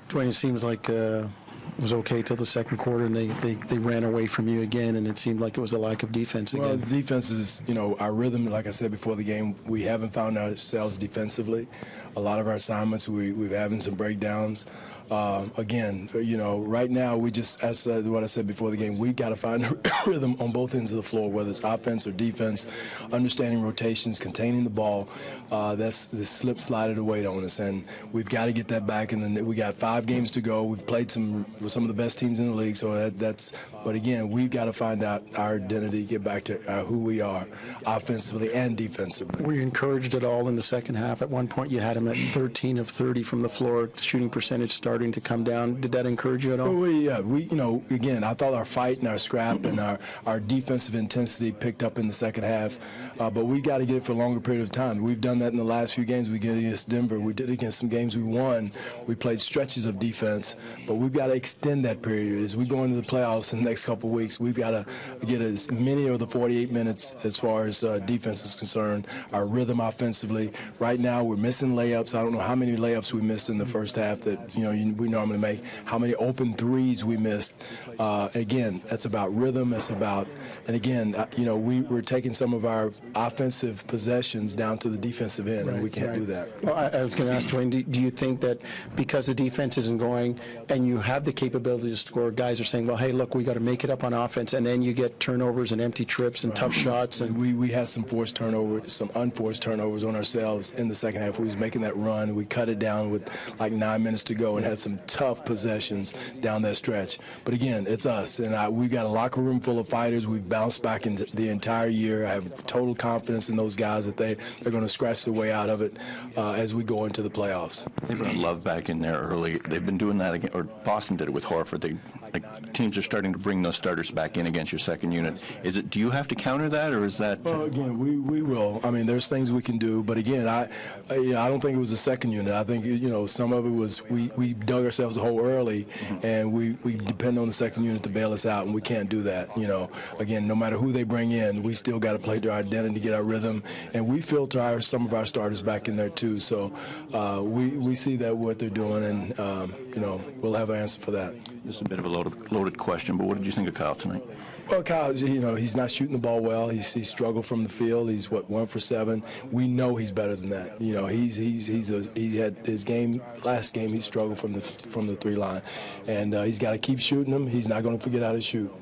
Dwane, it seems like it was okay till the second quarter, and they ran away from you again, and it seemed like it was a lack of defense again. Well, defense is, our rhythm, like I said before the game, we haven't found ourselves defensively. A lot of our assignments, we're having some breakdowns. Again, right now we just, as what I said before the game, we got to find a rhythm on both ends of the floor, whether it's offense or defense, understanding rotations, containing the ball. That's the slip slided away on us, and we've got to get that back. And then we got 5 games to go. We've played with some of the best teams in the league, so but again, we've got to find out our identity, get back to who we are, offensively and defensively. Were you encouraged at all in the second half? At one point, you had him at 13 of 30 from the floor, shooting percentage starting to come down. Did that encourage you at all? Well, again, I thought our fight and our scrap and our defensive intensity picked up in the second half, but we got to get it for a longer period of time. We've done that in the last few games. We did against Denver. We did against some games we won. We played stretches of defense, but we've got to extend that period. As we go into the playoffs in the next couple of weeks, we've got to get as many of the 48 minutes as far as defense is concerned, our rhythm offensively. Right now, we're missing layups. I don't know how many layups we missed in the first half that, we normally make, how many open threes we missed. Again, that's about rhythm. That's about, and again, we're taking some of our offensive possessions down to the defensive end, and we can't do that. Well, I was going to ask Dwane, do you think that because the defense isn't going and you have the capability to score, guys are saying, well, hey, look, we got to make it up on offense, and then you get turnovers and empty trips and tough shots? And we had some forced turnovers, some unforced turnovers on ourselves in the second half. We was making that run. We cut it down with like 9 minutes to go and had some tough possessions down that stretch. But again, it's us, and we've got a locker room full of fighters. We've bounced back in the entire year. I have total confidence in those guys that they're going to scratch their way out of it as we go into the playoffs. They brought Love back in there early. They've been doing that again, or Boston did it with Horford. Teams are starting to bring those starters back in against your second unit. Do you have to counter that, or is that? Well, again, we will. I mean, there's things we can do, but again, I don't think it was a second unit. I think some of it was we dug ourselves a hole early, and we depend on the second unit to bail us out, and we can't do that. Again, no matter who they bring in, we still got to play to our identity, get our rhythm, and we filter some of our starters back in there too. So we see that what they're doing, and we'll have an answer for that. This is a bit of a loaded question, but what did you think of Kyle tonight? Well, Kyle, he's not shooting the ball well. He's struggled from the field. He's 1 for 7. We know he's better than that. He had his last game. He struggled from the 3 line, and he's got to keep shooting them. He's not going to forget how to shoot.